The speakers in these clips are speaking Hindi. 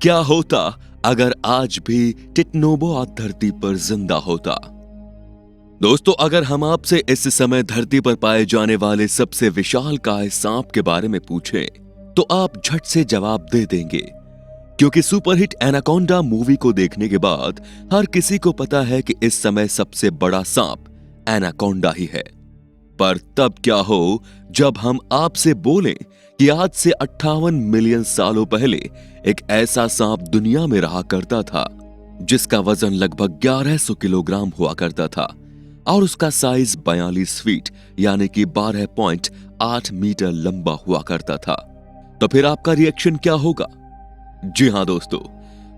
क्या होता अगर आज भी टिटनोबोआ धरती पर जिंदा होता। दोस्तों, अगर हम आपसे इस समय धरती पर पाए जाने वाले सबसे विशालकाय सांप के बारे में पूछें तो आप झट से जवाब दे देंगे, क्योंकि सुपरहिट एनाकोंडा मूवी को देखने के बाद हर किसी को पता है कि इस समय सबसे बड़ा सांप एनाकोंडा ही है। पर तब क्या हो जब हम आपसे बोलें कि आज से 58 मिलियन सालों पहले एक ऐसा सांप दुनिया में रहा करता था जिसका वजन लगभग 1100 किलोग्राम हुआ करता था और उसका साइज 42 फीट यानी कि 12.8 मीटर लंबा हुआ करता था। तो फिर आपका रिएक्शन क्या होगा? जी हां दोस्तों,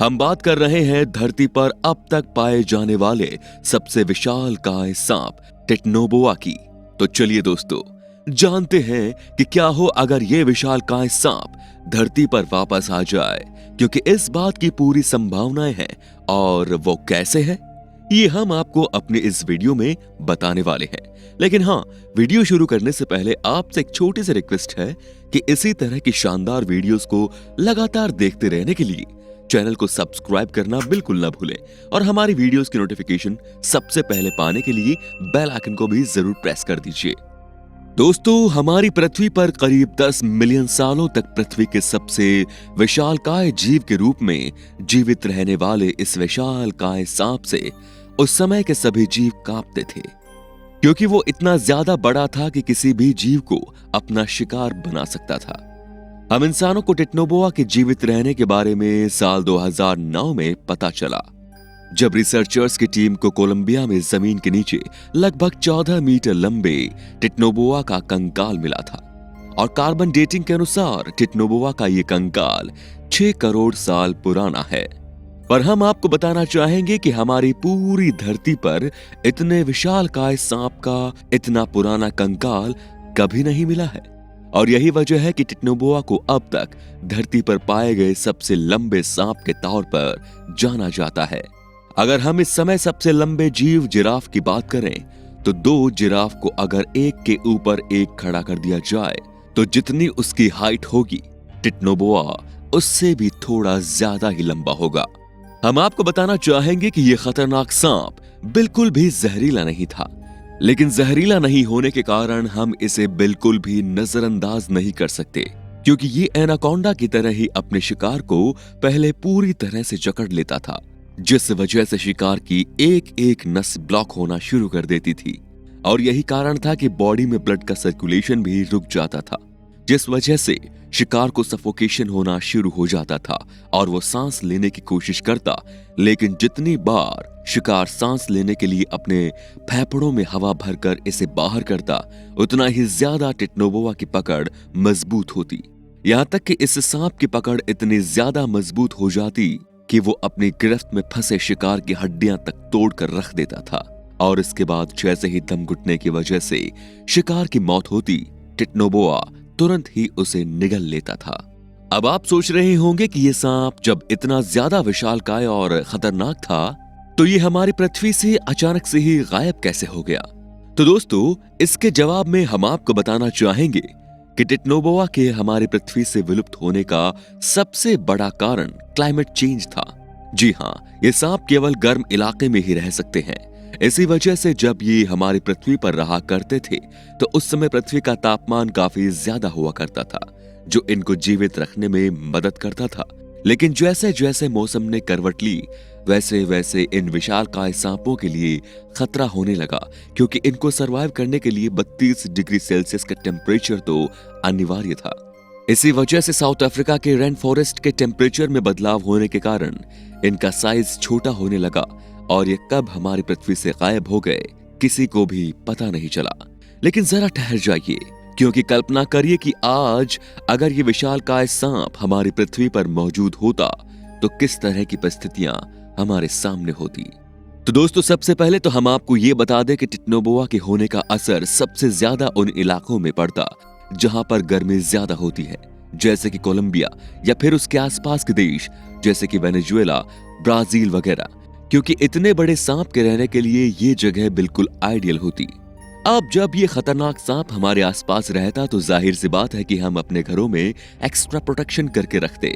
हम बात कर रहे हैं धरती पर अब तक पाए जाने वाले सबसे विशालकाय सांप टिटनोबोआ की। तो चलिए दोस्तों, जानते हैं कि क्या हो अगर ये विशालकाय सांप धरती पर वापस आ जाए, क्योंकि इस बात की पूरी संभावनाएं हैं। और वो कैसे है, ये हम आपको अपने इस वीडियो में बताने वाले हैं। लेकिन हाँ, वीडियो शुरू करने से पहले आपसे एक छोटी सी रिक्वेस्ट है कि इसी तरह की शानदार वीडियोस को लगातार देखते रहने के लिए चैनल को सब्सक्राइब करना बिल्कुल ना भूलें और हमारी वीडियोस की नोटिफिकेशन सबसे पहले पाने के लिए बेल आइकन को भी जरूर प्रेस कर दीजिए। दोस्तों, हमारी पृथ्वी पर करीब 10 मिलियन सालों तक पृथ्वी के सबसे विशालकाय जीव के रूप में जीवित रहने वाले इस विशालकाय सांप से उस समय के सभी जीव कांपते थे, क्योंकि वो इतना ज्यादा बड़ा था कि किसी भी जीव को अपना शिकार बना सकता था। हम इंसानों को टिटनोबोआ के जीवित रहने के बारे में साल 2009 में पता चला, जब रिसर्चर्स की टीम को कोलंबिया में जमीन के नीचे लगभग 14 मीटर लंबे टिटनोबोआ का कंकाल मिला था। और कार्बन डेटिंग के अनुसार टिटनोबोआ का ये कंकाल 6 करोड़ साल पुराना है। पर हम आपको बताना चाहेंगे कि हमारी पूरी धरती पर इतने विशालकाय सांप का इतना पुराना कंकाल कभी नहीं मिला है। और यही वजह है कि टिटनोबोआ को अब तक धरती पर पाए गए सबसे लंबे सांप के तौर पर जाना जाता है। अगर हम इस समय सबसे लंबे जीव जिराफ की बात करें तो 2 जिराफ को अगर एक के ऊपर एक खड़ा कर दिया जाए तो जितनी उसकी हाइट होगी, टिटनोबोआ उससे भी थोड़ा ज्यादा ही लंबा होगा। हम आपको बताना चाहेंगे कि यह खतरनाक सांप बिल्कुल भी जहरीला नहीं था, लेकिन जहरीला नहीं होने के कारण हम इसे बिल्कुल भी नजरअंदाज नहीं कर सकते, क्योंकि ये एनाकोंडा की तरह ही अपने शिकार को पहले पूरी तरह से जकड़ लेता था, जिस वजह से शिकार की एक एक नस ब्लॉक होना शुरू कर देती थी। और यही कारण था कि बॉडी में ब्लड का सर्कुलेशन भी रुक जाता था, जिस वजह से शिकार को सफोकेशन होना शुरू हो जाता था और वो सांस लेने की कोशिश करता, लेकिन जितनी बार शिकार सांस लेने के लिए अपने फेफड़ों में हवा भरकर इसे बाहर करता, उतना ही ज्यादा टिटनोबोआ की पकड़ मजबूत होती। यहां तक कि इस सांप की पकड़ इतनी ज्यादा मजबूत हो जाती कि वो अपनी गिरफ्त में फंसे शिकार की हड्डियां तक तोड़कर रख देता था। और इसके बाद जैसे ही दम घुटने की वजह से शिकार की मौत होती, टिटनोबोआ तुरंत ही उसे निगल लेता था। अब आप सोच रहे होंगे कि ये सांप जब इतना ज्यादा विशालकाय और खतरनाक था तो ये हमारी पृथ्वी से अचानक से ही गायब कैसे हो गया? तो दोस्तों, इसके जवाब में हम आपको बताना चाहेंगे कि टिटनोबोआ के हमारी पृथ्वी से विलुप्त होने का सबसे बड़ा कारण क्लाइमेट चेंज था। जी हां, ये सांप केवल गर्म इलाके में ही रह सकते हैं। इसी वजह से जब ये हमारी पृथ्वी पर रहा करते थे तो उस समय पृथ्वी का तापमान काफी ज्यादा हुआ करता था, जो इनको जीवित रखने में मदद करता था। लेकिन जैसे जैसे मौसम ने करवट ली, वैसे वैसे इन विशालकाय सांपों के लिए खतरा होने लगा, क्योंकि इनको सरवाइव करने के लिए 32 डिग्री सेल्सियस का टेम्परेचर तो अनिवार्य था। इसी वजह से साउथ अफ्रीका के रेन फॉरेस्ट के टेम्परेचर में बदलाव होने के कारण इनका साइज छोटा होने लगा और ये कब हमारी पृथ्वी से गायब हो गए किसी को भी पता नहीं चला। लेकिन जरा ठहर जाइए, क्योंकि कल्पना करिए कि आज अगर ये विशालकाय सांप हमारी पृथ्वी पर मौजूद होता तो किस तरह की परिस्थितियां हमारे सामने होती। तो दोस्तों, सबसे पहले तो हम आपको ये बता दें कि टिटनोबोआ के होने का असर सबसे ज्यादा उन इलाकों में पड़ता जहां पर गर्मी ज्यादा होती है, जैसे कि कोलंबिया या फिर उसके आसपास के देश जैसे कि वेनेजुएला, ब्राजील वगैरह, क्योंकि इतने बड़े सांप के रहने के लिए ये जगह बिल्कुल आइडियल होती। अब जब ये खतरनाक सांप हमारे आसपास रहता तो जाहिर सी बात है कि हम अपने घरों में एक्स्ट्रा प्रोटेक्शन करके रखते,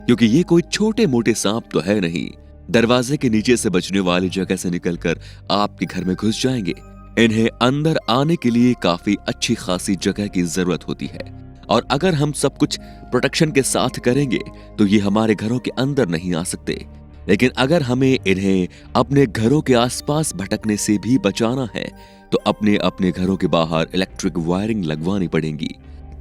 क्योंकि ये कोई छोटे मोटे सांप तो है नहीं। दरवाजे के नीचे से बचने वाली जगह से निकलकर आपके घर में घुस जाएंगे। इन्हें अंदर आने के लिए काफी अच्छी खासी जगह की जरूरत होती है, और अगर हम सब कुछ प्रोटेक्शन के साथ करेंगे तो ये हमारे घरों के अंदर नहीं आ सकते। लेकिन अगर हमें इन्हें अपने घरों के आसपास भटकने से भी बचाना है तो अपने अपने घरों के बाहर इलेक्ट्रिक वायरिंग लगवानी पड़ेगी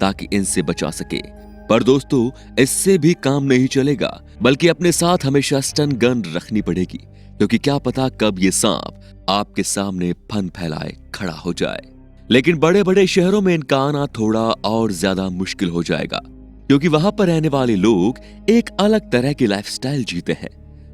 ताकि इनसे बचा सके। पर दोस्तों, इससे भी काम नहीं चलेगा, बल्कि अपने साथ हमेशा स्टन गन रखनी पड़ेगी, क्योंकि क्या पता कब ये सांप आपके सामने फन फैलाए खड़ा हो जाए। लेकिन बड़े बड़े शहरों में इनका आना थोड़ा और ज्यादा मुश्किल हो जाएगा, क्योंकि वहां पर रहने वाले लोग एक अलग तरह की लाइफस्टाइल जीते हैं,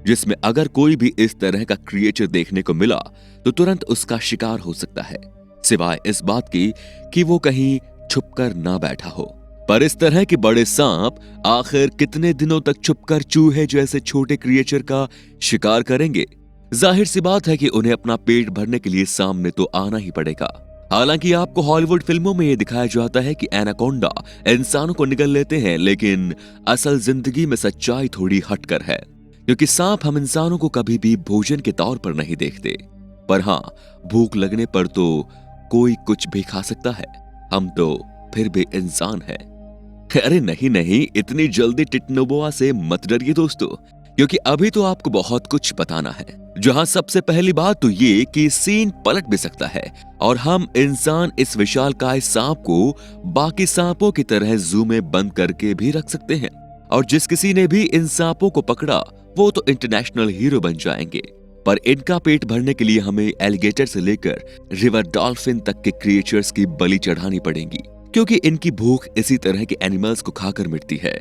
जिसमें अगर कोई भी इस तरह का क्रिएचर देखने को मिला तो तुरंत उसका शिकार हो सकता है, सिवाय इस बात की कि वो कहीं छुपकर ना बैठा हो। पर इस तरह के बड़े सांप आखिर कितने दिनों तक छुपकर चूहे जैसे छोटे क्रिएचर का शिकार करेंगे? जाहिर सी बात है कि उन्हें अपना पेट भरने के लिए सामने तो आना ही पड़ेगा। हालांकि आपको हॉलीवुड फिल्मों में ये दिखाया जाता है कि एनाकोंडा इंसानों को निगल लेते हैं, लेकिन असल जिंदगी में सच्चाई थोड़ी हटकर है, क्योंकि सांप हम इंसानों को कभी भी भोजन के तौर पर नहीं देखते। पर हाँ, भूख लगने पर तो कोई कुछ भी खा सकता है, हम तो फिर भी इंसान हैं। अरे नहीं नहीं, इतनी जल्दी टिटनोबोआ से मत डरिए दोस्तों, क्योंकि अभी तो आपको बहुत कुछ बताना है। जहां सबसे पहली बात तो ये कि सीन पलट भी सकता है और हम इंसान इस विशालकाय सांप को बाकी सांपों की तरह जू में बंद करके भी रख सकते हैं, और जिस किसी ने भी इन सांपों को पकड़ा वो तो इंटरनेशनल हीरो बन जाएंगे। पर इनका पेट भरने के लिए हमें एलिगेटर से लेकर रिवर डॉल्फिन तक के क्रिएचर्स की बलि चढ़ानी पड़ेगी, क्योंकि इनकी भूख इसी तरह के एनिमल्स को खाकर मिटती है।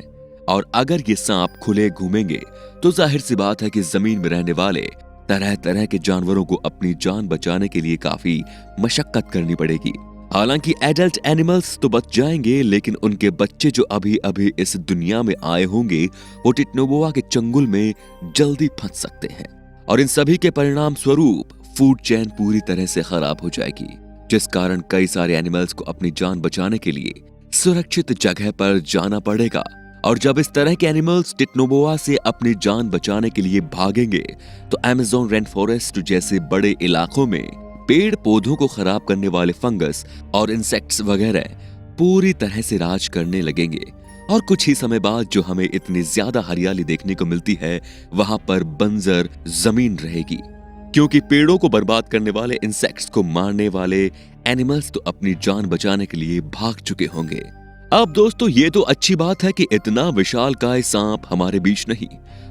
और अगर ये सांप खुले घूमेंगे तो जाहिर सी बात है कि जमीन में रहने वाले तरह तरह के जानवरों को अपनी जान बचाने के लिए काफी मशक्कत करनी पड़ेगी। हालांकि एडल्ट एनिमल्स तो बच जाएंगे, लेकिन उनके बच्चे जो अभी अभी इस दुनिया में आए होंगे वो टिटनोबोआ के चंगुल में जल्दी फंस सकते हैं, और इन सभी के परिणाम स्वरूप फूड चेन पूरी तरह से खराब हो जाएगी, जिस कारण कई सारे एनिमल्स को अपनी जान बचाने के लिए सुरक्षित जगह पर जाना पड़ेगा। और जब इस तरह के एनिमल्स टिटनोबोआ से अपनी जान बचाने के लिए भागेंगे तो अमेज़न रेन फॉरेस्ट जैसे बड़े इलाकों में पेड़ पौधों को खराब करने वाले फंगस और इंसेक्ट्स वगैरह पूरी तरह से राज करने लगेंगे, और कुछ ही समय बाद जो हमें इतनी ज्यादा हरियाली देखने को मिलती है वहां पर बंजर जमीन रहेगी, क्योंकि पेड़ों को बर्बाद करने वाले इंसेक्ट्स को मारने वाले एनिमल्स तो अपनी जान बचाने के लिए भाग चुके होंगे। अब दोस्तों, ये तो अच्छी बात है कि इतना विशालकाय सांप हमारे बीच नहीं,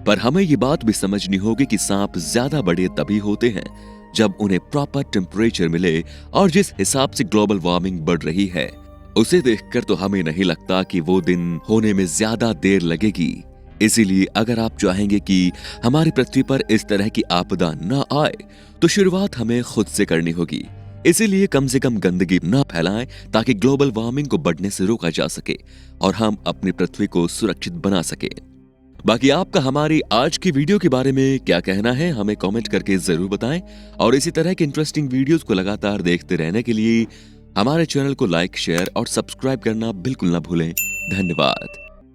पर हमें ये बात भी समझनी होगी कि सांप ज्यादा बड़े तभी होते हैं जब उन्हें प्रॉपर टेम्परेचर मिले, और जिस हिसाब से ग्लोबल वार्मिंग बढ़ रही है उसे देखकर तो हमें नहीं लगता कि वो दिन होने में ज्यादा देर लगेगी। इसीलिए अगर आप चाहेंगे कि हमारी पृथ्वी पर इस तरह की आपदा न आए तो शुरुआत हमें खुद से करनी होगी। इसीलिए कम से कम गंदगी न फैलाएं ताकि ग्लोबल वार्मिंग को बढ़ने से रोका जा सके और हम अपनी पृथ्वी को सुरक्षित बना सके। बाकी आपका हमारी आज की वीडियो के बारे में क्या कहना है हमें कमेंट करके जरूर बताएं, और इसी तरह के इंटरेस्टिंग वीडियोस को लगातार देखते रहने के लिए हमारे चैनल को लाइक, शेयर और सब्सक्राइब करना बिल्कुल ना भूलें। धन्यवाद।